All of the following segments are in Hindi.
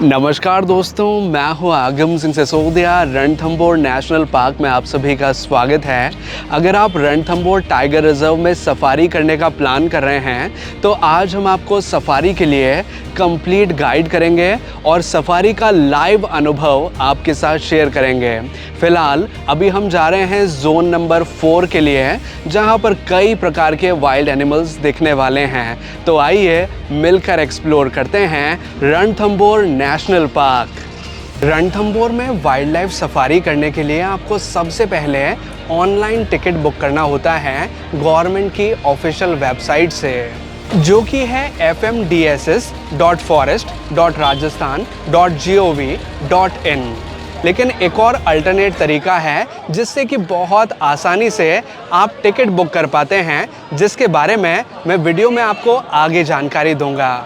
नमस्कार दोस्तों, मैं हूं आगम सिंह सिसोदिया। रणथंभौर नेशनल पार्क में आप सभी का स्वागत है। अगर आप रणथंभौर टाइगर रिजर्व में सफारी करने का प्लान कर रहे हैं तो आज हम आपको सफारी के लिए कंप्लीट गाइड करेंगे और सफारी का लाइव अनुभव आपके साथ शेयर करेंगे। फिलहाल अभी हम जा रहे हैं जोन नंबर 4 के लिए, जहां पर कई प्रकार के वाइल्ड एनिमल्स दिखने वाले हैं। तो आइए मिलकर एक्सप्लोर करते हैं रणथंभौर नेशनल पार्क। रणथंभौर में वाइल्ड लाइफ सफारी करने के लिए आपको सबसे पहले ऑनलाइन टिकट बुक करना होता है गवर्नमेंट की ऑफिशियल वेबसाइट से, जो कि है fmdss.forest.rajasthan.gov.in। लेकिन एक और अल्टरनेट तरीका है जिससे कि बहुत आसानी से आप टिकट बुक कर पाते हैं, जिसके बारे में मैं वीडियो में आपको आगे जानकारी दूंगा।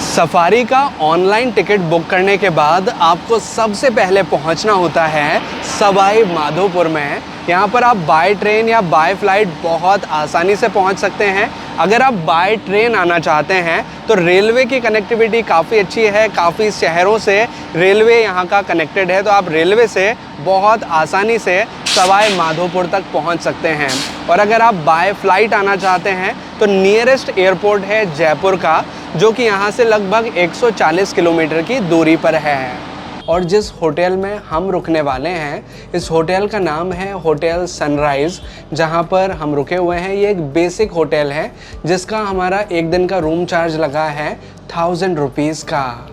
सफारी का ऑनलाइन टिकट बुक करने के बाद आपको सबसे पहले पहुंचना होता है सवाई माधोपुर में। यहाँ पर आप बाय ट्रेन या बाय फ्लाइट बहुत आसानी से पहुंच सकते हैं। अगर आप बाय ट्रेन आना चाहते हैं तो रेलवे की कनेक्टिविटी काफ़ी अच्छी है, काफ़ी शहरों से रेलवे यहाँ का कनेक्टेड है, तो आप रेलवे से बहुत आसानी से सवाई माधोपुर तक पहुँच सकते हैं। और अगर आप बाय फ्लाइट आना चाहते हैं तो नियरेस्ट एयरपोर्ट है जयपुर का, जो कि यहाँ से लगभग 140 किलोमीटर की दूरी पर है। और जिस होटल में हम रुकने वाले हैं, इस होटल का नाम है होटल सनराइज़, जहाँ पर हम रुके हुए हैं। ये एक बेसिक होटल है जिसका हमारा एक दिन का रूम चार्ज लगा है 1000 रुपीज़ का।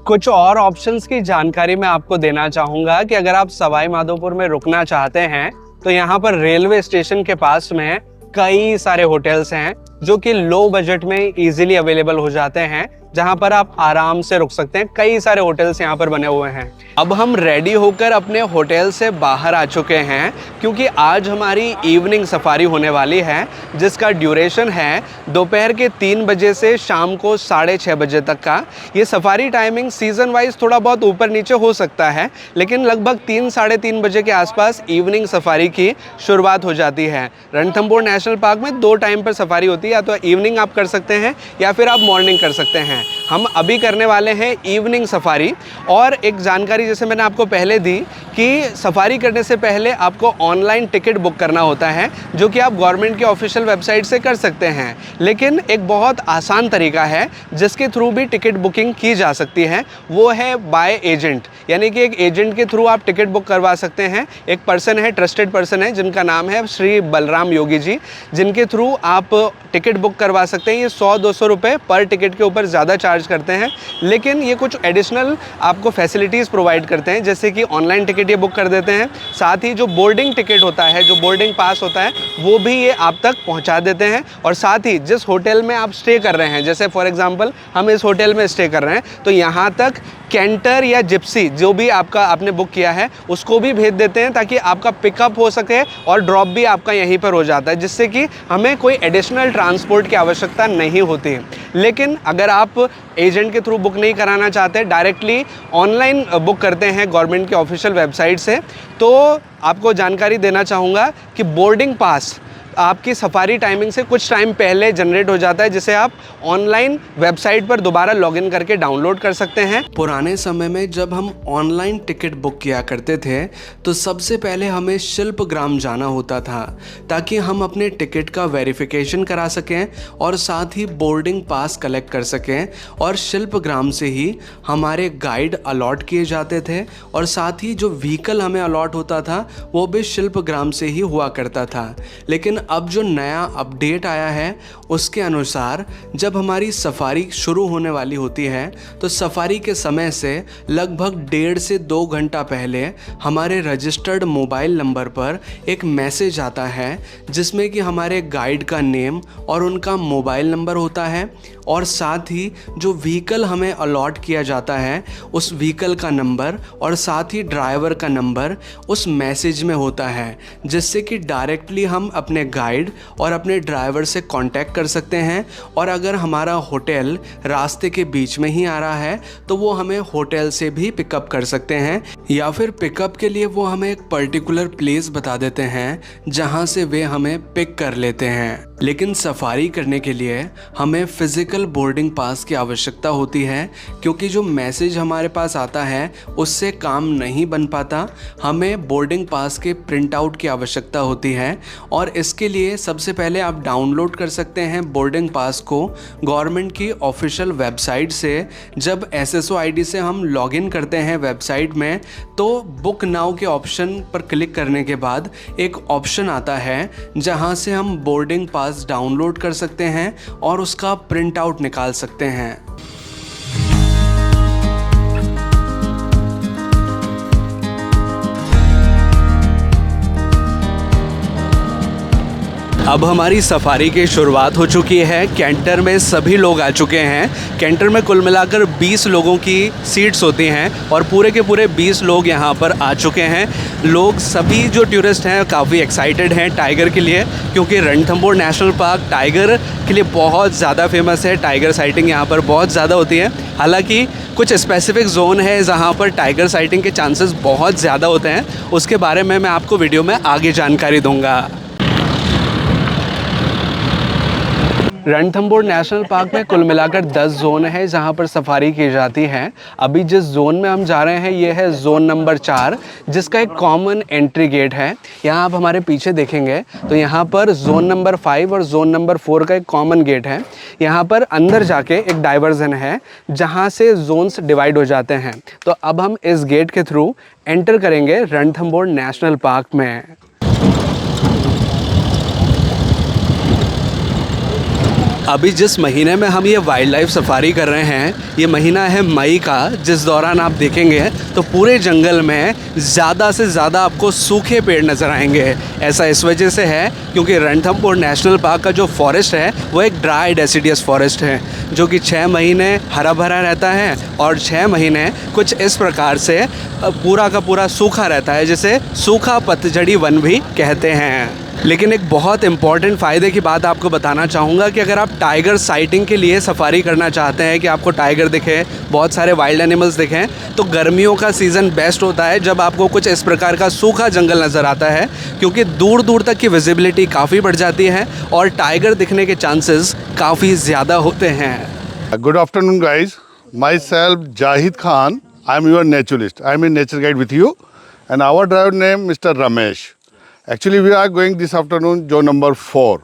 कुछ और ऑप्शंस की जानकारी मैं आपको देना चाहूँगा कि अगर आप सवाई माधोपुर में रुकना चाहते हैं तो यहाँ पर रेलवे स्टेशन के पास में कई सारे होटल्स हैं जो कि लो बजट में इजीली अवेलेबल हो जाते हैं, जहां पर आप आराम से रुक सकते हैं। कई सारे होटल्स यहां पर बने हुए हैं। अब हम रेडी होकर अपने होटल से बाहर आ चुके हैं, क्योंकि आज हमारी इवनिंग सफारी होने वाली है, जिसका ड्यूरेशन है दोपहर के 3 बजे से शाम को 6:30 बजे तक का। ये सफारी टाइमिंग सीज़न वाइज थोड़ा बहुत ऊपर नीचे हो सकता है, लेकिन लगभग 3-3:30 बजे के आसपास इवनिंग सफारी की शुरुआत हो जाती है। रणथंभौर नेशनल पार्क में 2 टाइम पर सफारी होती है, या तो इवनिंग आप कर सकते हैं या फिर आप मॉर्निंग कर सकते हैं। हम अभी करने वाले हैं इवनिंग सफारी। और एक जानकारी जैसे मैंने आपको पहले दी कि सफारी करने से पहले आपको ऑनलाइन टिकट बुक करना होता है, जो कि आप गवर्नमेंट की ऑफिशियल वेबसाइट से कर सकते हैं। लेकिन एक बहुत आसान तरीका है जिसके थ्रू भी टिकट बुकिंग की जा सकती है, वो है बाय एजेंट। यानी कि एक एजेंट के थ्रू आप टिकट बुक करवा सकते हैं। एक पर्सन है, ट्रस्टेड पर्सन है, जिनका नाम है श्री बलराम योगी जी, जिनके थ्रू आप टिकट बुक करवा सकते हैं। ये 100-200 रुपये पर टिकट के ऊपर ज़्यादा चार्ज करते हैं, लेकिन ये कुछ एडिशनल आपको फैसिलिटीज़ प्रोवाइड करते हैं, जैसे कि ऑनलाइन टिकट ये बुक कर देते हैं। साथ ही जो बोर्डिंग टिकट होता है, जो बोर्डिंग पास होता है, वो भी ये आप तक पहुंचा देते हैं। और साथ ही जिस होटल में आप स्टे कर रहे हैं, जैसे फॉर एग्जांपल हम इस होटल में स्टे कर रहे हैं, तो यहाँ तक कैंटर या जिप्सी जो भी आपने बुक किया है उसको भी भेज देते हैं, ताकि आपका पिकअप हो सके और ड्रॉप भी आपका यहीं पर हो जाता है, जिससे कि हमें कोई एडिशनल ट्रांसपोर्ट की आवश्यकता नहीं होती। लेकिन अगर आप एजेंट के थ्रू बुक नहीं कराना चाहते, डायरेक्टली ऑनलाइन बुक करते हैं गवर्नमेंट की ऑफिशियल वेबसाइट से, तो आपको जानकारी देना चाहूँगा कि बोर्डिंग पास आपकी सफारी टाइमिंग से कुछ टाइम पहले जनरेट हो जाता है, जिसे आप ऑनलाइन वेबसाइट पर दोबारा लॉगिन करके डाउनलोड कर सकते हैं। पुराने समय में जब हम ऑनलाइन टिकट बुक किया करते थे तो सबसे पहले हमें शिल्पग्राम जाना होता था, ताकि हम अपने टिकट का वेरिफिकेशन करा सकें और साथ ही बोर्डिंग पास कलेक्ट कर सकें। और शिल्पग्राम से ही हमारे गाइड अलॉट किए जाते थे, और साथ ही जो व्हीकल हमें अलॉट होता था वो भी शिल्पग्राम से ही हुआ करता था। लेकिन अब जो नया अपडेट आया है उसके अनुसार जब हमारी सफारी शुरू होने वाली होती है तो सफारी के समय से लगभग 1.5 से 2 घंटा पहले हमारे रजिस्टर्ड मोबाइल नंबर पर एक मैसेज आता है, जिसमें कि हमारे गाइड का नेम और उनका मोबाइल नंबर होता है, और साथ ही जो व्हीकल हमें अलॉट किया जाता है उस व्हीकल का नंबर और साथ ही ड्राइवर का नंबर उस मैसेज में होता है, जिससे कि डायरेक्टली हम अपने गाइड और अपने ड्राइवर से कांटेक्ट कर सकते हैं। और अगर हमारा होटल रास्ते के बीच में ही आ रहा है तो वो हमें होटल से भी पिकअप कर सकते हैं, या फिर पिकअप के लिए वो हमें एक पर्टिकुलर प्लेस बता देते हैं जहाँ से वे हमें पिक कर लेते हैं। लेकिन सफारी करने के लिए हमें फ़िज़िकल बोर्डिंग पास की आवश्यकता होती है, क्योंकि जो मैसेज हमारे पास आता है उससे काम नहीं बन पाता। हमें बोर्डिंग पास के प्रिंट आउट की आवश्यकता होती है और इसके लिए सबसे पहले आप डाउनलोड कर सकते हैं बोर्डिंग पास को गवर्नमेंट की ऑफिशियल वेबसाइट से। जब SSO ID से हम लॉगिन करते हैं वेबसाइट में तो बुक नाउ के ऑप्शन पर क्लिक करने के बाद एक ऑप्शन आता है जहां से हम बोर्डिंग पास डाउनलोड कर सकते हैं और उसका प्रिंट आउट निकाल सकते हैं। अब हमारी सफारी की शुरुआत हो चुकी है। कैंटर में सभी लोग आ चुके हैं। कैंटर में कुल मिलाकर 20 लोगों की सीट्स होती हैं और पूरे के पूरे 20 लोग यहाँ पर आ चुके हैं। लोग सभी जो टूरिस्ट हैं काफ़ी एक्साइटेड हैं टाइगर के लिए, क्योंकि रणथंभौर नेशनल पार्क टाइगर के लिए बहुत ज़्यादा फेमस है। टाइगर साइटिंग यहाँ पर बहुत ज़्यादा होती है। हालांकि कुछ स्पेसिफिक जोन है जहाँ पर टाइगर साइटिंग के चांसेस बहुत ज़्यादा होते हैं, उसके बारे में मैं आपको वीडियो में आगे जानकारी दूँगा। रणथंभौर नेशनल पार्क में कुल मिलाकर 10 जोन है जहां पर सफारी की जाती है। अभी जिस जोन में हम जा रहे हैं ये है जोन नंबर 4, जिसका एक कॉमन एंट्री गेट है। यहाँ आप हमारे पीछे देखेंगे तो यहाँ पर जोन नंबर 5 और जोन नंबर 4 का एक कॉमन गेट है। यहाँ पर अंदर जाके एक डाइवर्जन है जहाँ से जोन्स डिवाइड हो जाते हैं। तो अब हम इस गेट के थ्रू एंटर करेंगे रणथंभौर नेशनल पार्क में। अभी जिस महीने में हम ये वाइल्ड लाइफ सफारी कर रहे हैं ये महीना है मई का, जिस दौरान आप देखेंगे तो पूरे जंगल में ज़्यादा से ज़्यादा आपको सूखे पेड़ नज़र आएंगे। ऐसा इस वजह से है क्योंकि रणथंभौर नेशनल पार्क का जो फॉरेस्ट है वो एक ड्राई डेसिडियस फॉरेस्ट है, जो कि 6 महीने हरा भरा रहता है और 6 महीने कुछ इस प्रकार से पूरा का पूरा सूखा रहता है, जिसे सूखा पतझड़ी वन भी कहते हैं। लेकिन एक बहुत इम्पॉर्टेंट फ़ायदे की बात आपको बताना चाहूँगा कि अगर आप टाइगर साइटिंग के लिए सफारी करना चाहते हैं कि आपको टाइगर दिखे, बहुत सारे वाइल्ड एनिमल्स दिखें, तो गर्मियों का सीज़न बेस्ट होता है जब आपको कुछ इस प्रकार का सूखा जंगल नज़र आता है, क्योंकि दूर दूर तक की विजिबिलिटी काफ़ी बढ़ जाती है और टाइगर दिखने के चांसेस काफ़ी ज़्यादा होते हैं। Good afternoon guys, myself Zahid Khan, I am your naturalist, I am in nature guide with you and our driver name mister Ramesh. Actually, we are going this afternoon zone number 4.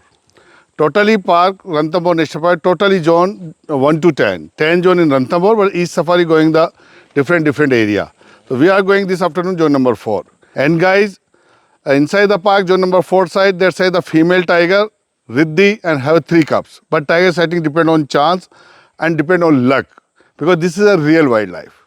Totally park, Ranthambore National Park, totally zone 1 to 10. 10 zone in Ranthambore, but each safari going the different area. So we are going this afternoon zone number 4. And guys, inside the park, zone number 4 side, there side the female tiger, Riddhi, and have 3 cubs. But tiger sighting depend on chance and depend on luck, because this is a real wildlife.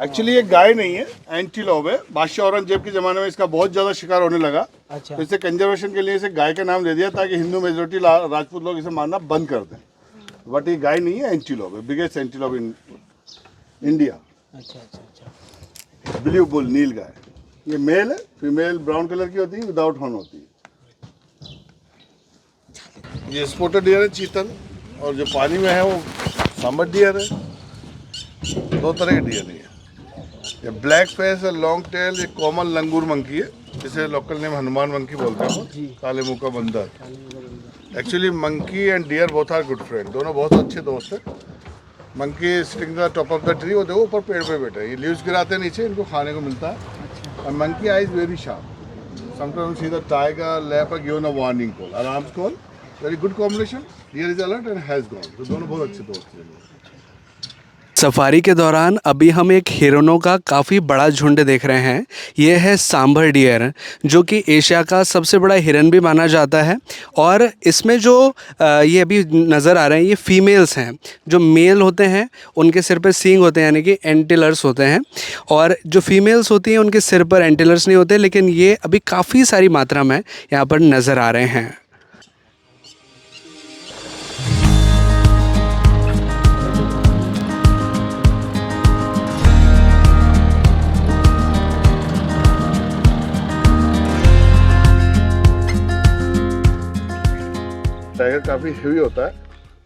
Actually ये गाय नहीं है, एंटीलोप है। बादशाह औरंगजेब के ज़माने में इसका बहुत ज़्यादा शिकार होने लगा। अच्छा। तो इसे कंजर्वेशन के लिए इसे गाय का नाम दे दिया ताकि हिंदू मेजोरिटी राजपूत लोग इसे मारना बंद कर दें। बट ये गाय नहीं है, एंटीलोप है, बिगेस्ट एंटीलोप इन इंडिया। अच्छा अच्छा अच्छा। ब्लू बुल, नील गाय। ये मेल है, फीमेल ब्राउन कलर की होती है, विदाउट हॉर्न होती है। ये स्पॉटेड डियर है, चीतल, और जो पानी में है वो सांबर डियर है। 2 तरह के डियर है। ये ब्लैक फेस है, लॉन्ग टेल, ये कॉमन लंगूर मंकी है, जिसे लोकल नेम हनुमान मंकी बोलते हैं, काले मुंह का बंदर। Actually monkey and deer both are good friend, दोनों बहुत अच्छे दोस्त हैं। Monkey sitting the top of the tree, वो देखो ऊपर पेड़ पे बैठे हैं, ये लीव्स गिराते हैं नीचे, इनको खाने को मिलता है। और monkey eye is very sharp, sometimes see the tiger leopard given a warning call, alarm call, very good combination. Deer is alert and has gone, तो दोनों बहुत अच्छे दोस्त हैं। सफारी के दौरान अभी हम एक हिरणों का काफ़ी बड़ा झुंड देख रहे हैं। ये है सांभर डियर, जो कि एशिया का सबसे बड़ा हिरन भी माना जाता है। और इसमें जो ये अभी नज़र आ रहे हैं ये फीमेल्स हैं। जो मेल होते हैं उनके सिर पर सींग होते हैं, यानी कि एंटिलर्स होते हैं, और जो फीमेल्स होती हैं उनके सिर पर एंटिलर्स नहीं होते, लेकिन ये अभी काफ़ी सारी मात्रा में यहाँ पर नज़र आ रहे हैं। टाइगर काफ़ी हेवी होता है,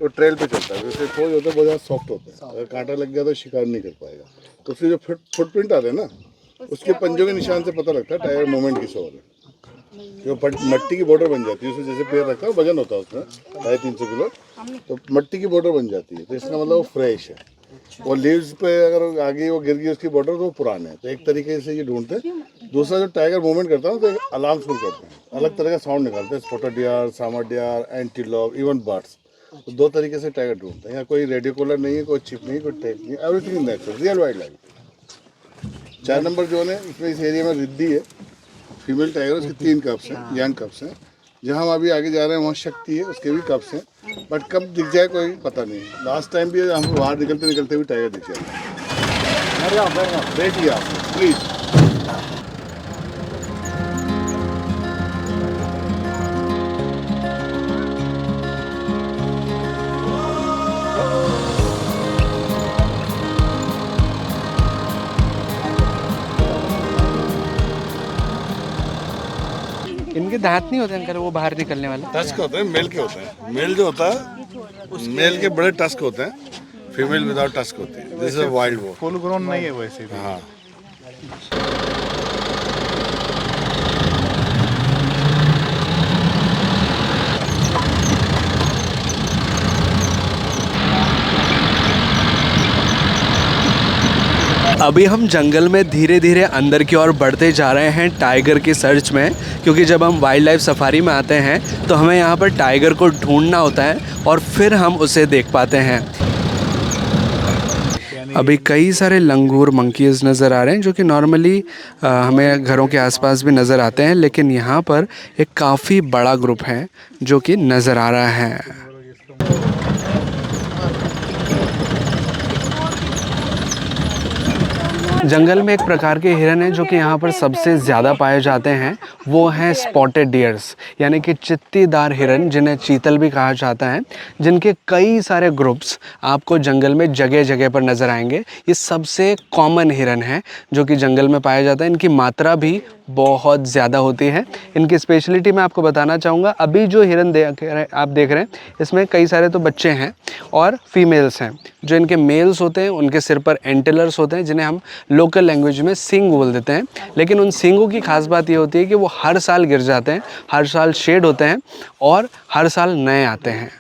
वो ट्रेल पे चलता है, जैसे खोज होता है बहुत ज़्यादा सॉफ्ट होता है, अगर कांटा लग गया तो शिकार नहीं कर पाएगा। तो उसके जो फुटप्रिंट आते हैं ना, उसके पंजों के निशान से पता लगता है टाइगर मूवमेंट किस ओर है। जो मट्टी की बॉर्डर बन जाती है, उसमें जैसे पैर रखता है वजन होता है उसमें 250-300 किलो, तो मट्टी की बॉर्डर बन जाती है, तो इसका मतलब वो फ्रेश है। और लीव्स पे अगर आगे वो गिर गई उसकी बॉर्डर, तो वो पुराने हैं। तो एक तरीके से ये ढूंढते हैं। दूसरा जो टाइगर मूवमेंट करता है तो एक अलार्म शुरू करते हैं, अलग तरह का साउंड निकालते हैं, spotted deer, sambar deer, antelope, even birds. तो 2 तरीके से टाइगर ढूंढते हैं। यहाँ कोई रेडियो कॉलर नहीं है, कोई चिप नहीं, कोई टेप नहीं, everything is natural, real wild life. 4 number zone है, इसमें इस एरिया में रिद्धि है, फीमेल टाइगर, उसके 3 कप्स हैं, यंग कप्स हैं। जहाँ हम अभी आगे जा रहे हैं वहाँ शक्ति है, उसके भी कप्स हैं, बट कब दिख जाए कोई पता नहीं। लास्ट टाइम भी हम बाहर निकलते निकलते भी टाइगर दिख जाए। बैठिए आप प्लीज। इनके दांत नहीं होते अंकल वो बाहर निकलने वाले? टस्क होते हैं, मेल के होते हैं। मेल जो होता है, मेल के बड़े टस्क होते हैं, फीमेल विदाउट टस्क होती है। दिस इज वाइल्ड वो, फुल ग्रोन नहीं है वैसे। हाँ। अभी हम जंगल में धीरे धीरे अंदर की ओर बढ़ते जा रहे हैं टाइगर की सर्च में, क्योंकि जब हम वाइल्ड लाइफ सफारी में आते हैं तो हमें यहाँ पर टाइगर को ढूंढना होता है और फिर हम उसे देख पाते हैं। अभी कई सारे लंगूर मंकीज़ नज़र आ रहे हैं जो कि नॉर्मली हमें घरों के आसपास भी नज़र आते हैं, लेकिन यहाँ पर एक काफ़ी बड़ा ग्रुप है जो कि नज़र आ रहा है। जंगल में एक प्रकार के हिरन हैं जो कि यहाँ पर सबसे ज़्यादा पाए जाते हैं, वो हैं स्पॉटेड डियर्स, यानी कि चित्तीदार हिरन, जिन्हें चीतल भी कहा जाता है, जिनके कई सारे ग्रुप्स आपको जंगल में जगह जगह पर नज़र आएंगे। ये सबसे कॉमन हिरन है जो कि जंगल में पाया जाता है। इनकी मात्रा भी बहुत ज़्यादा होती है। इनकी स्पेशलिटी मैं आपको बताना चाहूँगा। अभी जो हिरन आप देख रहे हैं, इसमें कई सारे तो बच्चे हैं और फीमेल्स हैं। जो इनके मेल्स होते हैं उनके सिर पर एंटेलर्स होते हैं, जिन्हें हम लोकल लैंग्वेज में सींग बोल देते हैं। लेकिन उन सींगों की खास बात ये होती है कि वो हर साल गिर जाते हैं, हर साल शेड होते हैं और हर साल नए आते हैं।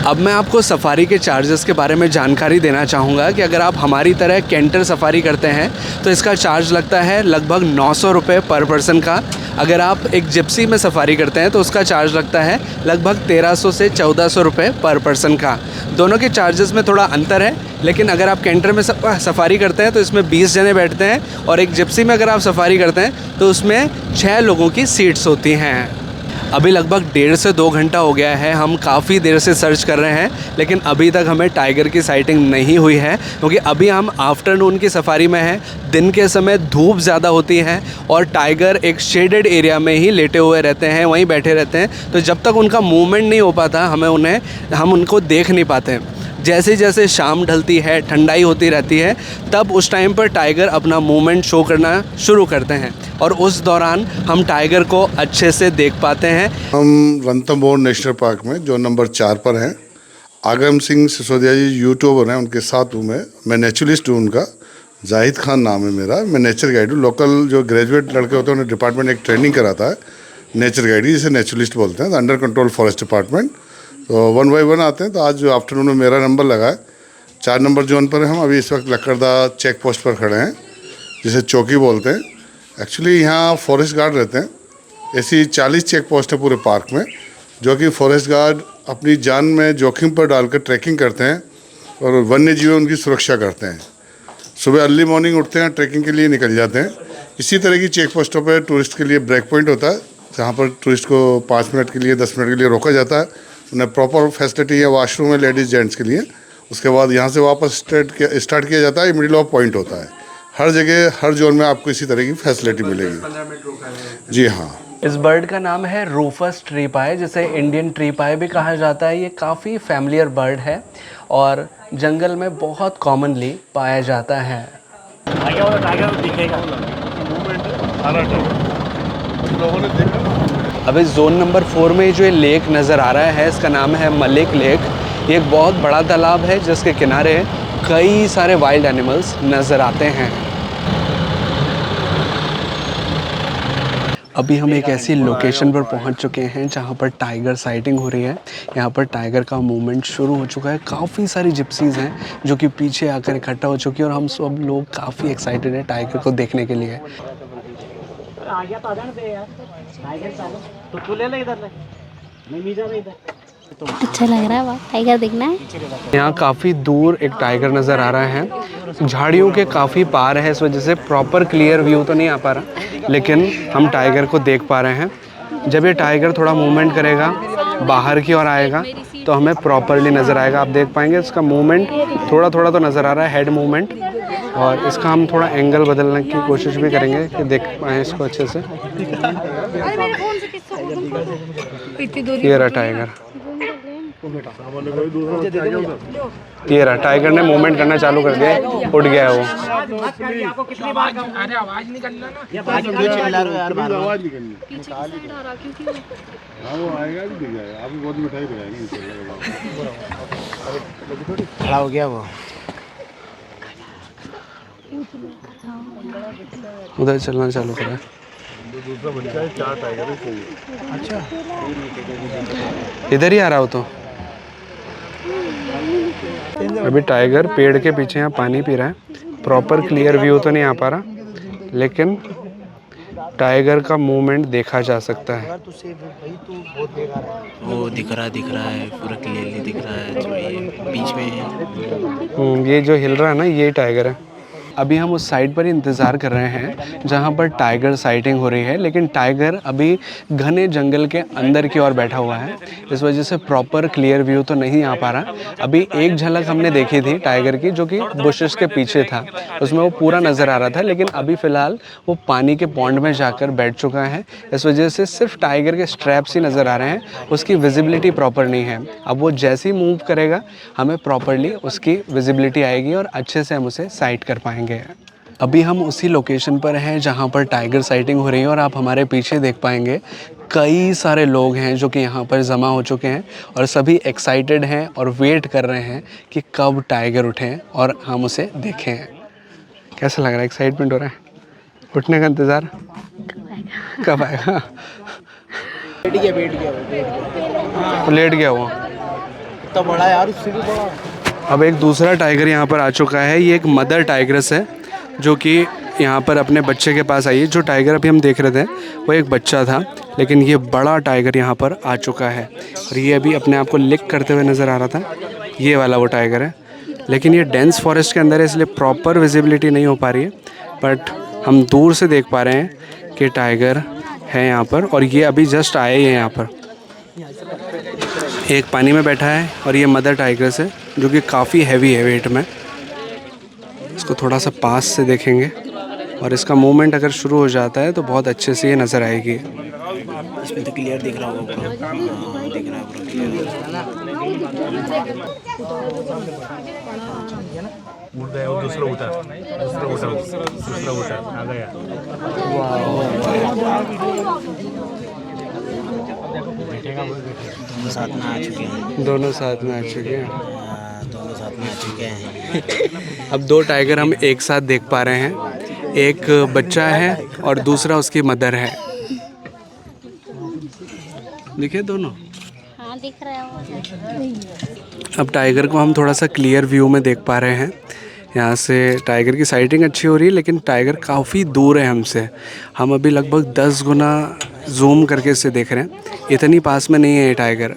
अब मैं आपको सफारी के चार्जेस के बारे में जानकारी देना चाहूँगा कि अगर आप हमारी तरह कैंटर सफारी करते हैं तो इसका चार्ज लगता है लगभग 900 रुपये पर पर्सन का। अगर आप एक जिप्सी में सफारी करते हैं तो उसका चार्ज लगता है लगभग 1300 से 1400 रुपये पर पर्सन का। दोनों के चार्जेस में थोड़ा अंतर है, लेकिन अगर आप कैंटर में सफारी करते हैं तो इसमें 20 जने बैठते हैं और एक जिप्सी में अगर आप सफारी करते हैं तो उसमें 6 लोगों की सीट्स होती हैं। अभी लगभग 1.5 से 2 घंटा हो गया है, हम काफ़ी देर से सर्च कर रहे हैं, लेकिन अभी तक हमें टाइगर की साइटिंग नहीं हुई है, क्योंकि अभी हम आफ्टरनून की सफारी में हैं। दिन के समय धूप ज़्यादा होती है और टाइगर एक शेडेड एरिया में ही लेटे हुए रहते हैं, वहीं बैठे रहते हैं, तो जब तक उनका मूवमेंट नहीं हो पाता हम उनको देख नहीं पाते। जैसे जैसे शाम ढलती है, ठंडाई होती रहती है, तब उस टाइम पर टाइगर अपना मूवमेंट शो करना शुरू करते हैं और उस दौरान हम टाइगर को अच्छे से देख पाते हैं। हम रणथंभौर नेशनल पार्क में जो नंबर 4 पर हैं, आगम सिंह सिसोदिया जी यूट्यूबर हैं, उनके साथ हूँ मैं नेचुरलिस्ट हूँ। उनका जाहिद खान नाम है मेरा, मैं नेचर गाइड हूँ। लोकल जो ग्रेजुएट लड़के होते हैं उन्हें डिपार्टमेंट एक ट्रेनिंग कराता है नेचर गाइड, जिसे नेचुरलिस्ट बोलते हैं, अंडर कंट्रोल फॉरेस्ट डिपार्टमेंट। तो 1 बाय 1 आते हैं। तो आज जो आफ्टरनून में मेरा नंबर लगा है, 4 नंबर जोन पर हम अभी इस वक्त लक्कड़दा चेक पोस्ट पर खड़े हैं, जिसे चौकी बोलते हैं। एक्चुअली यहाँ फॉरेस्ट गार्ड रहते हैं। ऐसी 40 चेक पोस्ट है पूरे पार्क में, जो कि फॉरेस्ट गार्ड अपनी जान में जोखिम पर डालकर ट्रैकिंग करते हैं और वन्य जीव उनकी सुरक्षा करते हैं। सुबह अर्ली मॉर्निंग उठते हैं, ट्रैकिंग के लिए निकल जाते हैं। इसी तरह की चेक पोस्टों पर टूरिस्ट के लिए ब्रेक पॉइंट होता है, जहाँ पर टूरिस्ट को 5 मिनट के लिए 10 मिनट के लिए रोका जाता है। उन्हें प्रॉपर फैसिलिटी है, वॉशरूम है लेडीज़ जेंट्स के लिए। उसके बाद यहाँ से वापस स्टार्ट किया जाता है, मिडिल ऑफ पॉइंट होता है। हर जगह हर जोन में आपको इसी तरह की फैसिलिटी मिलेगी। जी हाँ। इस बर्ड का नाम है रूफस ट्री पाई, जिसे इंडियन ट्री पाई भी कहा जाता है। ये काफ़ी फैमिलियर बर्ड है और जंगल में बहुत कॉमनली पाया जाता है। आगे वाला टाइगर दिखेगा। लोगों ने देखा अब इस जोन नंबर 4 में जो ये लेक नज़र आ रहा है इसका नाम है मलिक लेक। ये एक बहुत बड़ा तालाब है जिसके किनारे कई सारे वाइल्ड एनिमल्स नज़र आते हैं। अभी हम एक ऐसी लोकेशन पर पहुंच चुके हैं जहां पर टाइगर साइटिंग हो रही है। यहाँ पर टाइगर का मूवमेंट शुरू हो चुका है। काफ़ी सारी जिप्सीज़ हैं जो कि पीछे आकर इकट्ठा हो चुकी है और हम सब लोग काफ़ी एक्साइटेड हैं टाइगर को देखने के लिए। अच्छा लग रहा है, बहुत टाइगर देखना है। यहाँ काफ़ी दूर एक टाइगर नज़र आ रहा है। झाड़ियों के काफ़ी पार है, इस वजह से प्रॉपर क्लियर व्यू तो नहीं आ पा रहा, लेकिन हम टाइगर को देख पा रहे हैं। जब ये टाइगर थोड़ा मूवमेंट करेगा, बाहर की ओर आएगा, तो हमें प्रॉपरली नज़र आएगा। आप देख पाएंगे इसका मूवमेंट थोड़ा थोड़ा तो नज़र आ रहा है, हेड मूवमेंट। और इसका हम थोड़ा एंगल बदलने की कोशिश भी करेंगे कि देख पाएँ इसको अच्छे से। ये रहा टाइगर, ये रहा टाइगर ने मूवमेंट करना चालू कर दिया, उठ गया है वो। खड़ा हो गया वो। उधर चलना चालू करा। अच्छा, इधर ही आ रहा हो तो। अभी टाइगर पेड़ के पीछे यहाँ पानी पी रहा है। प्रॉपर क्लियर व्यू तो नहीं आ पा रहा, लेकिन टाइगर का मूवमेंट देखा जा सकता है। वो दिख रहा है पूरा क्लियरली दिख रहा है, जो ये बीच में है। ये जो हिल रहा है ना, ये टाइगर है। अभी हम उस साइड पर ही इंतज़ार कर रहे हैं जहाँ पर टाइगर साइटिंग हो रही है, लेकिन टाइगर अभी घने जंगल के अंदर की ओर बैठा हुआ है। इस वजह से प्रॉपर क्लियर व्यू तो नहीं आ पा रहा। अभी एक झलक हमने देखी थी टाइगर की, जो कि बुशेस के पीछे था, उसमें वो पूरा नज़र आ रहा था। लेकिन अभी फ़िलहाल वो पानी के पॉन्ड में जाकर बैठ चुका है। इस वजह से सिर्फ टाइगर के स्ट्रैप्स ही नज़र आ रहे हैं, उसकी विजिबिलिटी प्रॉपर नहीं है। अब वो जैसे ही मूव करेगा, हमें प्रॉपरली उसकी विजिबिलिटी आएगी और अच्छे से हम उसे साइट कर पाएंगे। अभी हम उसी लोकेशन पर हैं जहां पर टाइगर साइटिंग हो रही है और आप हमारे पीछे देख पाएंगे कई सारे लोग हैं जो कि यहां पर जमा हो चुके हैं और सभी एक्साइटेड हैं और वेट कर रहे हैं कि कब टाइगर उठें और हम उसे देखें। कैसा लग रहा है? एक्साइटमेंट हो रहा है? उठने का इंतज़ार कब आएगा? लेट गया वो तो बड़ा यार, उससे भी बड़ा। अब एक दूसरा टाइगर यहाँ पर आ चुका है। ये एक मदर टाइग्रेस है जो कि यहाँ पर अपने बच्चे के पास आई है। जो टाइगर अभी हम देख रहे थे वो एक बच्चा था, लेकिन ये बड़ा टाइगर यहाँ पर आ चुका है और ये अभी अपने आप को लिक करते हुए नज़र आ रहा था। ये वाला वो टाइगर है, लेकिन ये डेंस फॉरेस्ट के अंदर है, इसलिए प्रॉपर विजिबिलिटी नहीं हो पा रही है, बट हम दूर से देख पा रहे हैं कि टाइगर है यहाँ पर। और ये अभी जस्ट आए ही हैं यहाँ पर। एक पानी में बैठा है और ये मदर टाइगर्स है जो कि काफ़ी हैवी है वेट में। इसको थोड़ा सा पास से देखेंगे और इसका मूवमेंट अगर शुरू हो जाता है तो बहुत अच्छे से ये नज़र आएगी। इसमें तो क्लियर दिख रहा होगा पूरा। हाँ, दिख रहा है पूरा क्लियर। दूसरा उठा आ गया। दोनों साथ में आ चुके हैं। दोनों साथ में आ चुके हैं। दोनों साथ में आ चुके हैं। अब दो टाइगर हम एक साथ देख पा रहे हैं। एक बच्चा है और दूसरा उसकी मदर है। दिखे दोनों? हाँ दिख रहा है। अब टाइगर को हम थोड़ा सा क्लियर व्यू में देख पा रहे हैं। यहाँ से टाइगर की साइटिंग अच्छी हो रही है, लेकिन टाइगर काफ़ी दूर है हमसे। हम अभी लगभग 10 गुना जूम करके इसे देख रहे हैं। इतनी पास में नहीं है ये टाइगर।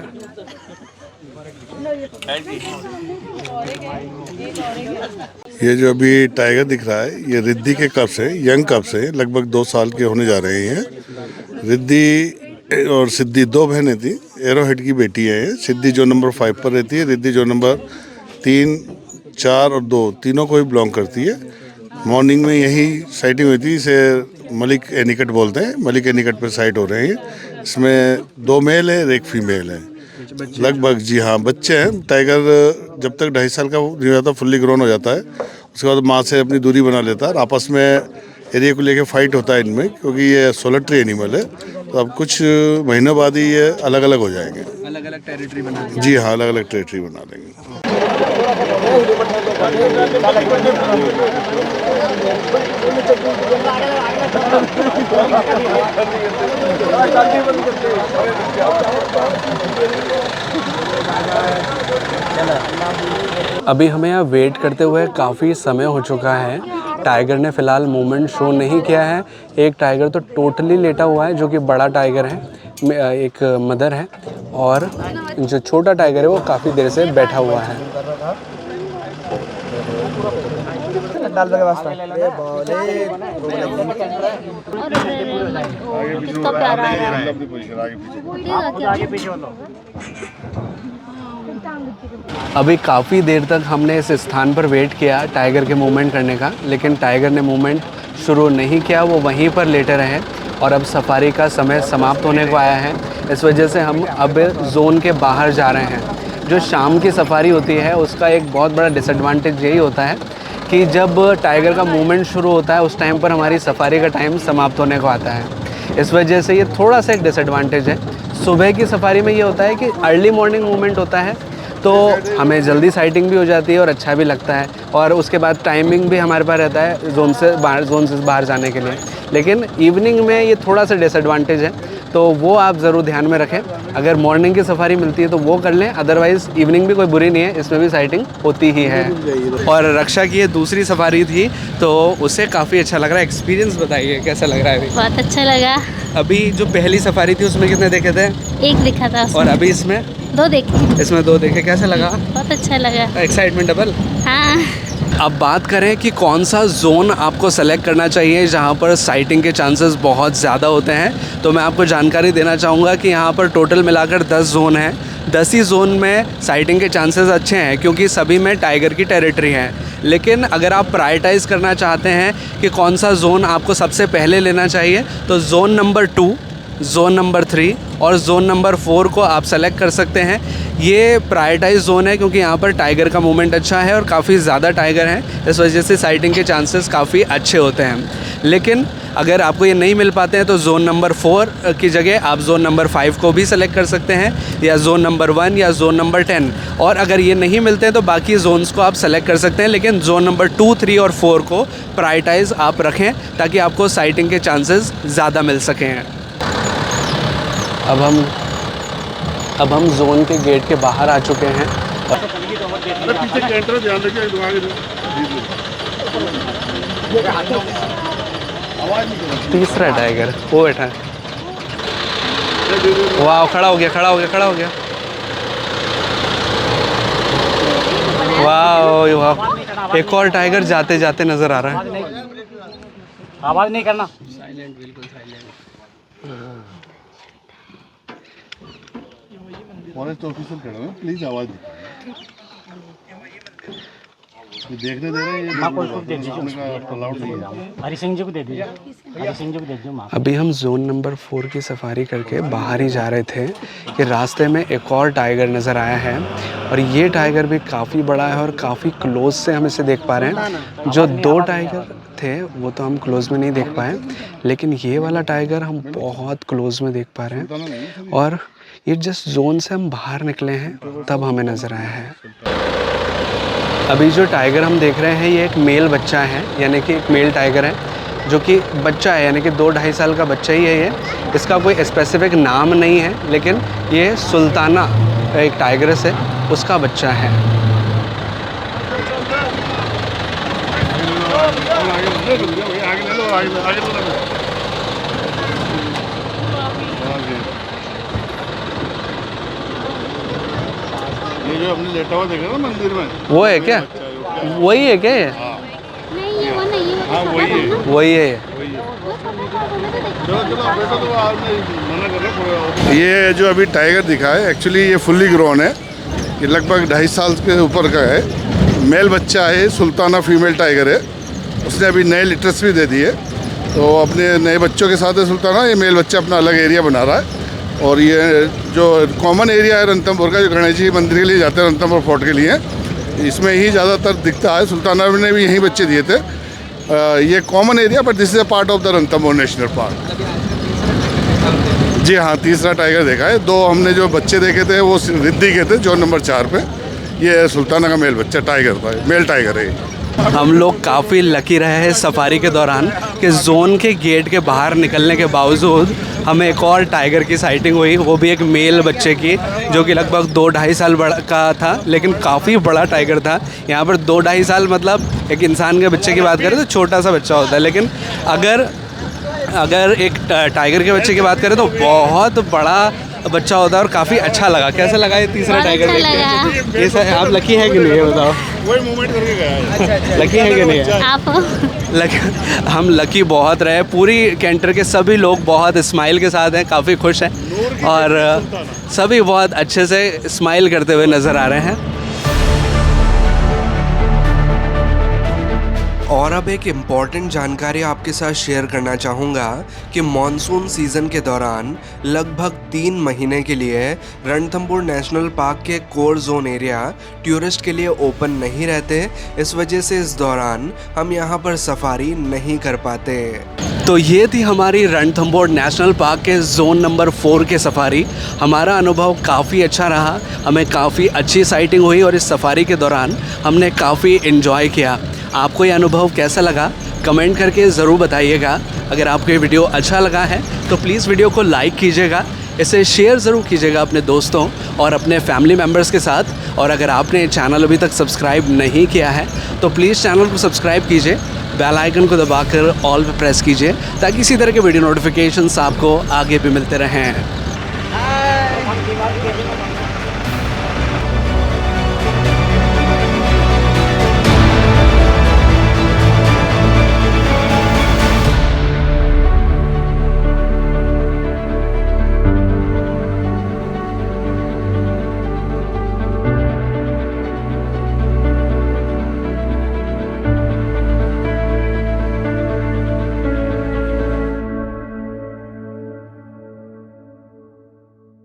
ये जो अभी टाइगर दिख रहा है, ये रिद्धि के कब्स है, यंग कब्स है, लगभग 2 साल के होने जा रहे हैं। रिद्धि और सिद्धि 2 बहनें थी, एरोहेड की बेटी है ये। सिद्धि जो नंबर 5 पर रहती है, रिद्धि जो नंबर 3, 4 और 2 तीनों को ही बिलोंग करती है। मॉर्निंग में यही साइटिंग हुई थी, इसे मलिक एनिकट बोलते हैं। मलिक एनिकट पर साइट हो रहे हैं। इसमें 2 मेल है, एक फीमेल है। लगभग, जी हाँ, बच्चे हैं। टाइगर जब तक 2.5 साल का नहीं हो जाता, फुल्ली ग्रोन हो जाता है, उसके बाद माँ से अपनी दूरी बना लेता है और आपस में एरिया को लेके फाइट होता है इनमें, क्योंकि ये सोलिटरी एनिमल है। तो अब कुछ महीनों बाद ही ये अलग अलग हो जाएंगे। अलग अलग टेरिटरी बना दी। जी हाँ, अलग अलग टेरिटरी बना देंगे। अभी हमें यहाँ वेट करते हुए काफ़ी समय हो चुका है। टाइगर ने फ़िलहाल मूवमेंट शो नहीं किया है। एक टाइगर तो टोटली लेटा हुआ है जो कि बड़ा टाइगर है, एक मदर है, और जो छोटा टाइगर है वो काफ़ी देर से बैठा हुआ है। कितना प्यारा है। अभी काफ़ी देर तक हमने इस स्थान पर वेट किया टाइगर के मूवमेंट करने का, लेकिन टाइगर ने मूवमेंट शुरू नहीं किया, वो वहीं पर लेटे रहे। और अब सफारी का समय समाप्त होने को आया है, इस वजह से हम अब जोन के बाहर जा रहे हैं। जो शाम की सफारी होती है उसका एक बहुत बड़ा डिसएडवांटेज यही होता है कि जब टाइगर का मूवमेंट शुरू होता है उस टाइम पर हमारी सफारी का टाइम समाप्त होने को आता है। इस वजह से ये थोड़ा सा एक डिसएडवांटेज है। सुबह की सफारी में ये होता है कि अर्ली मॉर्निंग मूवमेंट होता है, तो हमें जल्दी साइटिंग भी हो जाती है और अच्छा भी लगता है, और उसके बाद टाइमिंग भी हमारे पास रहता है जोन से बाहर जाने के लिए। लेकिन इवनिंग में ये थोड़ा सा डिसएडवांटेज है, तो वो आप ज़रूर ध्यान में रखें। अगर मॉर्निंग की सफारी मिलती है तो वो कर लें, अदरवाइज़ इवनिंग भी कोई बुरी नहीं है, इसमें भी साइटिंग होती ही है। और रक्षा की ये दूसरी सफारी थी तो उसे काफ़ी अच्छा लग रहा है। एक्सपीरियंस बताइए कैसा लग रहा है अभी? बहुत अच्छा लगा। अभी जो पहली सफारी थी उसमें कितने देखे थे? एक दिखा था उसमें। और अभी इसमें 2 देखे। इसमें 2 देखे, कैसा लगा? बहुत अच्छा लगा। Excitement double. हाँ। अब बात करें कि कौन सा जोन आपको सेलेक्ट करना चाहिए जहां पर साइटिंग के चांसेस बहुत ज़्यादा होते हैं, तो मैं आपको जानकारी देना चाहूँगा कि यहां पर टोटल मिलाकर 10 जोन हैं। 10 ही जोन में साइटिंग के चांसेस अच्छे हैं क्योंकि सभी में टाइगर की टेरिटरी है। लेकिन अगर आप प्रायोरिटाइज़ करना चाहते हैं कि कौन सा जोन आपको सबसे पहले लेना चाहिए, तो जोन नंबर 2, जोन नंबर 3 और जोन नंबर 4 को आप सेलेक्ट कर सकते हैं। ये प्रायोरिटाइज जोन है क्योंकि यहाँ पर टाइगर का मूवमेंट अच्छा है और काफ़ी ज़्यादा टाइगर हैं, इस वजह से साइटिंग के चांसेस काफ़ी अच्छे होते हैं। लेकिन अगर आपको ये नहीं मिल पाते हैं तो जोन नंबर 4 की जगह आप जोन नंबर 5 को भी सेलेक्ट कर सकते हैं, या जोन नंबर 1 या जोन नंबर 10। और अगर ये नहीं मिलते हैं तो बाकी जोन्स को आप सेलेक्ट कर सकते हैं, लेकिन जोन नंबर 2, 3 और 4 को प्रायोरिटाइज आप रखें ताकि आपको साइटिंग के चांसेस ज़्यादा मिल सकें। अब हम जोन के गेट के बाहर आ चुके हैं। पीछे कैंटर ध्यान रखिए, तीसरा टाइगर वो बैठा है। वाह, खड़ा हो गया। वाह, एक और टाइगर जाते जाते नजर आ रहा है। आवाज नहीं करना। साइलेंट, बिल्कुल साइलेंट। फॉरेस्ट ऑफिसर खड़े हैं, प्लीज आवाज देखने दे रहे हैं। हरि सिंह जी को दे दीजिए, हरि सिंह जी को दे दीजिए। अभी हम जोन नंबर 4 की सफारी करके बाहर ही जा रहे थे कि रास्ते में एक और टाइगर नज़र आया है, और ये टाइगर भी काफ़ी बड़ा है और काफ़ी क्लोज से हम इसे देख पा रहे हैं। जो 2 टाइगर थे वो तो हम क्लोज में नहीं देख पाए, लेकिन ये वाला टाइगर हम बहुत क्लोज में देख पा रहे हैं, और ये जिस जोन से हम बाहर निकले हैं तब हमें नज़र आया है। अभी जो टाइगर हम देख रहे हैं ये एक मेल बच्चा है, यानी कि एक मेल टाइगर है जो कि बच्चा है, यानी कि 2-2.5 साल का बच्चा ही है ये। इसका कोई स्पेसिफिक नाम नहीं है, लेकिन ये सुल्ताना एक टाइगरस है, उसका बच्चा है। ये जो हमने लेटा हुआ देखा ना मंदिर में, वो है क्या? वही है क्या ये? नहीं, ये वो नहीं है। हाँ वही है, वही है। चलो बेटा, तो आपने मना कर रहे। ये जो अभी टाइगर दिखा है एक्चुअली ये फुल्ली ग्रोन है, ये लगभग 2.5 साल के ऊपर का है। मेल बच्चा है, सुल्ताना फीमेल टाइगर है। उसने अभी नए लिटर्स भी दे दिए, तो अपने नए बच्चों के साथ है सुल्ताना। ये मेल बच्चा अपना अलग एरिया बना रहा है, और ये जो कॉमन एरिया है रणथंभौर का, जो गणेश जी मंदिर के लिए जाते हैं रणथंभौर फोर्ट के लिए, इसमें ही ज़्यादातर दिखता है। सुल्ताना ने भी यहीं बच्चे दिए थे। ये common area, but this is a part of the Ranthambore national park. चलते? जी हाँ, तीसरा टाइगर देखा है। 2 हमने जो बच्चे देखे थे वो रिद्धि के थे, जोन नंबर 4 पे। ये सुल्ताना का मेल बच्चा टाइगर था, मेल टाइगर है ये। हम लोग काफ़ी लकी रहे हैं सफारी के दौरान कि जोन के गेट के बाहर निकलने के बावजूद हमें एक और टाइगर की साइटिंग हुई, वो भी एक मेल बच्चे की, जो कि लगभग 2-2.5 साल बड़ा का था, लेकिन काफ़ी बड़ा टाइगर था। यहाँ पर 2-2.5 साल मतलब एक इंसान के बच्चे की बात करें तो छोटा सा बच्चा होता है, लेकिन अगर एक टाइगर के बच्चे की बात करें तो बहुत बड़ा बच्चा होता है और काफ़ी अच्छा लगा। कैसा लगा ये तीसरा बहुत टाइगर अच्छा देख के? ये सर आप लकी है कि नहीं, ये बताओ। वही मूवमेंट करके गया है। लकी है कि नहीं है? आप हम लकी बहुत रहे। पूरी कैंटर के सभी लोग बहुत स्माइल के साथ हैं, काफ़ी खुश हैं और सभी बहुत अच्छे से स्माइल करते हुए नज़र आ रहे हैं। और अब एक इम्पॉर्टेंट जानकारी आपके साथ शेयर करना चाहूँगा कि मॉनसून सीज़न के दौरान लगभग 3 महीने के लिए रणथंभौर नेशनल पार्क के कोर जोन एरिया टूरिस्ट के लिए ओपन नहीं रहते। इस वजह से इस दौरान हम यहाँ पर सफारी नहीं कर पाते। तो ये थी हमारी रणथंभौर नेशनल पार्क के जोन नंबर 4 के सफारी। हमारा अनुभव काफ़ी अच्छा रहा, हमें काफ़ी अच्छी साइटिंग हुई और इस सफारी के दौरान हमने काफ़ी इन्जॉय किया। आपको ये अनुभव कैसा लगा कमेंट करके ज़रूर बताइएगा। अगर आपको ये वीडियो अच्छा लगा है तो प्लीज़ वीडियो को लाइक कीजिएगा, इसे शेयर ज़रूर कीजिएगा अपने दोस्तों और अपने फैमिली मेम्बर्स के साथ। और अगर आपने चैनल अभी तक सब्सक्राइब नहीं किया है तो प्लीज़ चैनल को सब्सक्राइब कीजिए, बेल आइकन को दबाकर ऑल पे प्रेस कीजिए ताकि इसी तरह के वीडियो नोटिफिकेशंस आपको आगे भी मिलते रहें।